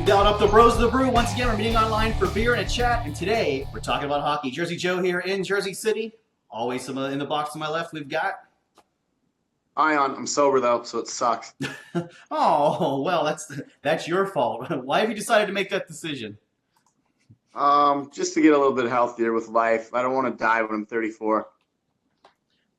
We've dialed up the bros of the brew. Once again, we're meeting online for beer and a chat, and today we're talking about hockey. Jersey Joe here in Jersey City. Always some in the box to my left, we've got... Ion, I'm sober though, so it sucks. Oh, well, that's your fault. Why have you decided to make that decision? Just to get a little bit healthier with life. I don't want to die when I'm 34.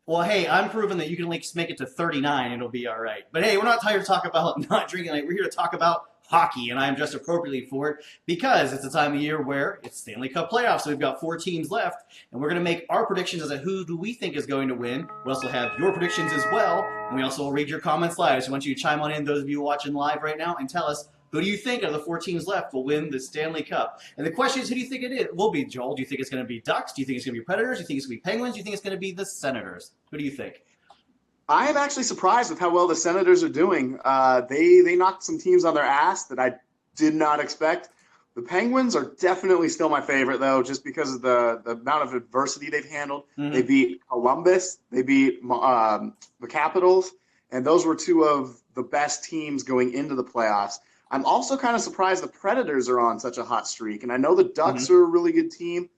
Well, hey, I'm proving that you can at least make it to 39 and it'll be all right. But hey, we're not here to talk about not drinking. We're here to talk about hockey, and I am dressed appropriately for it because it's a time of year where it's Stanley Cup playoffs, so we've got 4 teams left, and we're going to make our predictions as to who do we think is going to win. We also have your predictions as well, and we also will read your comments live. So I want you to chime on in, those of you watching live right now, and tell us who do you think of the 4 teams left will win the Stanley Cup. And the question is, who do you think it will be, Joel? Do you think it's going to be Ducks? Do you think it's going to be Predators? Do you think it's going to be Penguins? Do you think it's going to be the Senators? Who do you think? I am actually surprised with how well the Senators are doing. They knocked some teams on their ass that I did not expect. The Penguins are definitely still my favorite, though, just because of the amount of adversity they've handled. Mm-hmm. They beat Columbus. They beat the Capitals. And those were 2 of the best teams going into the playoffs. I'm also kind of surprised the Predators are on such a hot streak. And I know the Ducks are a really good team.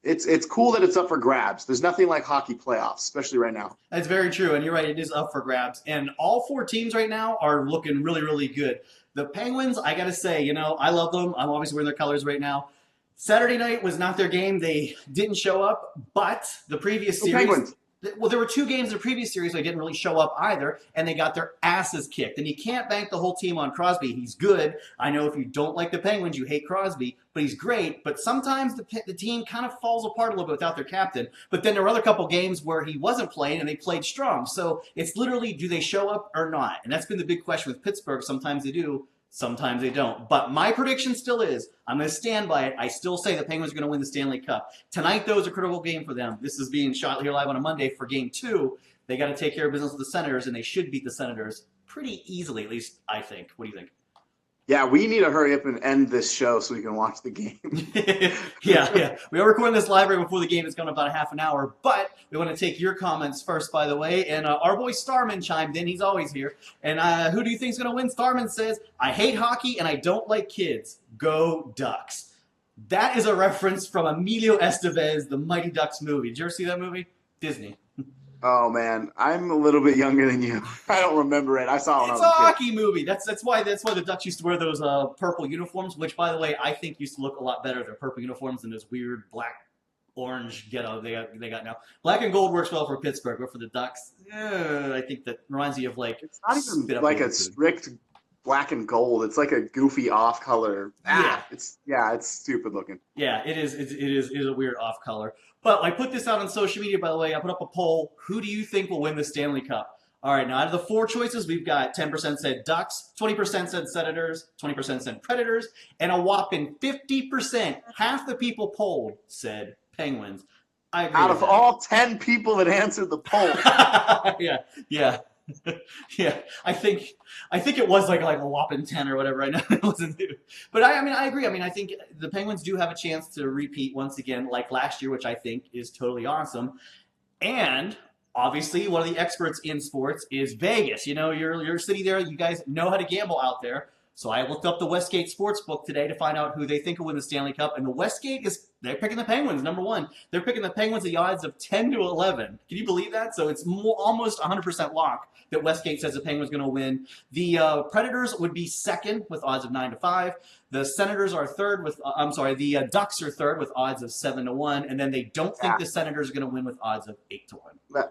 It's cool that it's up for grabs. There's nothing like hockey playoffs, especially right now. That's very true, and you're right, it is up for grabs. And all 4 teams right now are looking really, really good. The Penguins, I got to say, I love them. I'm obviously wearing their colors right now. Saturday night was not their game. They didn't show up, but the previous series... Penguins. Well, there were 2 games in the previous series they didn't really show up either, and they got their asses kicked. And you can't bank the whole team on Crosby. He's good. I know if you don't like the Penguins, you hate Crosby, but he's great. But sometimes the team kind of falls apart a little bit without their captain. But then there were other couple games where he wasn't playing, and they played strong. So it's literally, do they show up or not? And that's been the big question with Pittsburgh. Sometimes they do. Sometimes they don't. But my prediction still is, I'm going to stand by it. I still say the Penguins are going to win the Stanley Cup. Tonight, though, is a critical game for them. This is being shot here live on a Monday for Game 2. They got to take care of business with the Senators, and they should beat the Senators pretty easily, at least I think. What do you think? Yeah, we need to hurry up and end this show so we can watch the game. Yeah. We are recording this live right before the game. It's going about a half an hour, but we want to take your comments first, by the way. And our boy Starman chimed in. He's always here. And who do you think is going to win? Starman says, I hate hockey and I don't like kids. Go Ducks. That is a reference from Emilio Estevez, the Mighty Ducks movie. Did you ever see that movie? Disney. Oh, man. I'm a little bit younger than you. I don't remember it. I saw it when I was a kid. It's a hockey movie. That's why the Ducks used to wear those purple uniforms, which, by the way, I think used to look a lot better. Their purple uniforms than those weird black, orange ghetto they got now. Black and gold works well for Pittsburgh, but for the Ducks, I think that reminds you of It's not even like a strict black and gold. It's like a goofy off color. It's stupid looking. Yeah, it is. It is a weird off color. But I put this out on social media, by the way. I put up a poll. Who do you think will win the Stanley Cup? All right, now out of the 4 choices, we've got 10% said Ducks, 20% said Senators, 20% said Predators, and a whopping 50%, half the people polled, said Penguins. I agree out of all 10 people that answered the poll. Yeah. Yeah, I think it was like a whopping 10 or whatever. I know it wasn't, but I agree. I think the Penguins do have a chance to repeat once again, like last year, which I think is totally awesome. And obviously, one of the experts in sports is Vegas. Your city there. You guys know how to gamble out there. So I looked up the Westgate Sportsbook today to find out who they think will win the Stanley Cup. And the Westgate they're picking the Penguins, number 1. They're picking the Penguins at the odds of 10 to 11. Can you believe that? So it's almost 100% lock that Westgate says the Penguins are going to win. The Predators would be second with odds of 9 to 5. The Senators are third the Ducks are third with odds of 7 to 1. And then they don't think the Senators are going to win with odds of 8 to 1.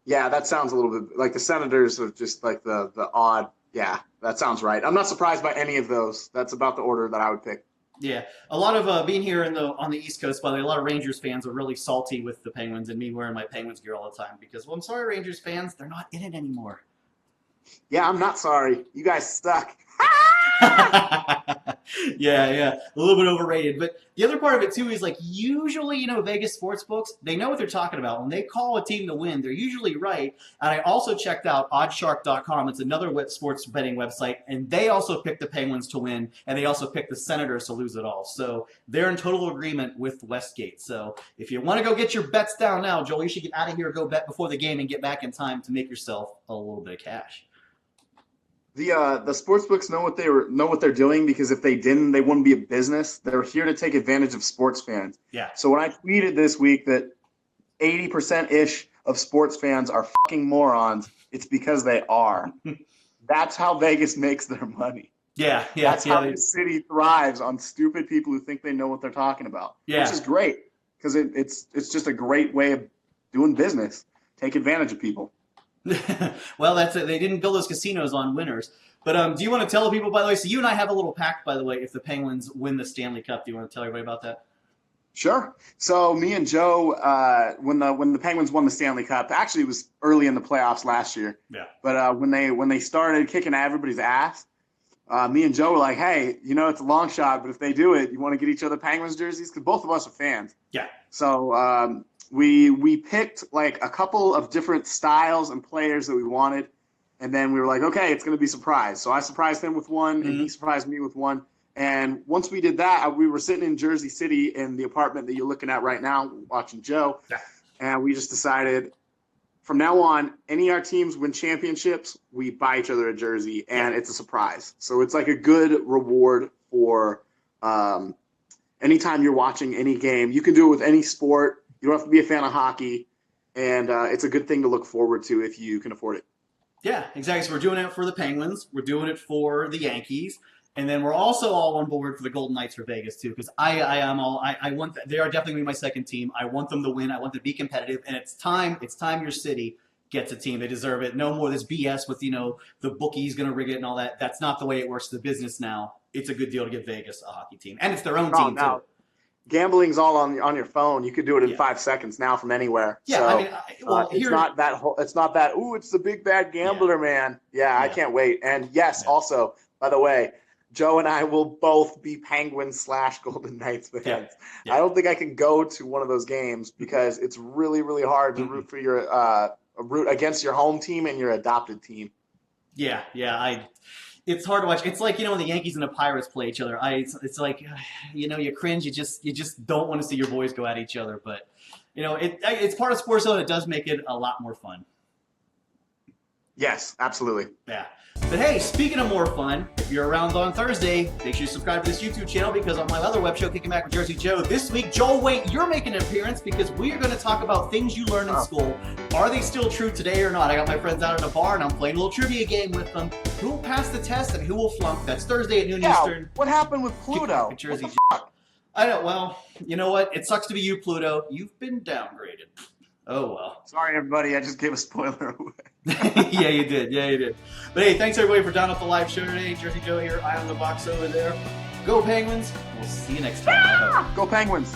That sounds a little bit like the Senators are just like the odd. Yeah, that sounds right. I'm not surprised by any of those. That's about the order that I would pick. Yeah, a lot of being here on the East Coast, by the way, a lot of Rangers fans are really salty with the Penguins and me wearing my Penguins gear all the time because, well, I'm sorry, Rangers fans, they're not in it anymore. Yeah, I'm not sorry. You guys suck. Yeah, a little bit overrated. But the other part of it too is usually, Vegas sports books, they know what they're talking about. When they call a team to win, they're usually right. And I also checked out oddshark.com. It's another sports betting website, and they also picked the Penguins to win, and they also picked the Senators to lose it all. So they're in total agreement with Westgate. So if you want to go get your bets down now, Joel, you should get out of here, go bet before the game, and get back in time to make yourself a little bit of cash. The sports books know what they're doing, because if they didn't, they wouldn't be a business. They're here to take advantage of sports fans. Yeah. So when I tweeted this week that 80% ish of sports fans are fucking morons, it's because they are. That's how Vegas makes their money. Yeah. That's how the city thrives, on stupid people who think they know what they're talking about. Yeah. Which is great, because it's just a great way of doing business. Take advantage of people. Well, that's it. They didn't build those casinos on winners. But do you want to tell people, by the way, so you and I have a little pact, by the way, if the Penguins win the Stanley Cup. Do you want to tell everybody about that? Sure. So me and Joe, when the Penguins won the Stanley Cup, actually it was early in the playoffs last year. Yeah. But when they started kicking everybody's ass, me and Joe were like, hey, it's a long shot, but if they do it, you want to get each other Penguins jerseys? Because both of us are fans. Yeah. So we picked like a couple of different styles and players that we wanted, and then we were like, okay, it's going to be a surprise. So I surprised him with one, and he surprised me with one. And once we did that, we were sitting in Jersey City in the apartment that you're looking at right now, watching Joe. Yeah. And we just decided, from now on, any of our teams win championships, we buy each other a jersey, and it's a surprise. So it's like a good reward for anytime you're watching any game. You can do it with any sport. You don't have to be a fan of hockey, and it's a good thing to look forward to if you can afford it. Yeah, exactly. So we're doing it for the Penguins. We're doing it for the Yankees. And then we're also all on board for the Golden Knights for Vegas too, because I want they are definitely going to be my second team. I want them to win. I want them to be competitive, and it's time your city gets a team. They deserve it. No more this BS with the bookie's going to rig it and all that. That's not the way it works. The business now. It's a good deal to give Vegas a hockey team, and it's their own team too. Gambling's all on your phone. You could do it in 5 seconds now from anywhere. Yeah, so, it's not that. Ooh, it's the big bad gambler, man. Yeah, I can't wait. And yes, also, by the way, Joe and I will both be Penguins/Golden Knights fans. Yeah. I don't think I can go to one of those games because it's really, really hard to root for your root against your home team and your adopted team. Yeah. It's hard to watch. It's like when the Yankees and the Pirates play each other. It's like you cringe. You just don't want to see your boys go at each other. But it's part of sports, though. And it does make it a lot more fun. Yes, absolutely. Yeah. But hey, speaking of more fun, if you're around on Thursday, make sure you subscribe to this YouTube channel, because on my other web show, Kicking Back with Jersey Joe, this week, Joel Waite, you're making an appearance, because we are going to talk about things you learned in school. Are they still true today or not? I got my friends out at a bar, and I'm playing a little trivia game with them. Who will pass the test and who will flunk? That's Thursday at noon Eastern. What happened with Pluto? Jersey Joe. I know. Well, you know what? It sucks to be you, Pluto. You've been downgraded. Oh, well. Sorry, everybody. I just gave a spoiler away. Yeah, you did. But hey, thanks everybody for downloading the live show today. Jersey Joe here, eye on the box over there. Go Penguins. We'll see you next time. Go Penguins.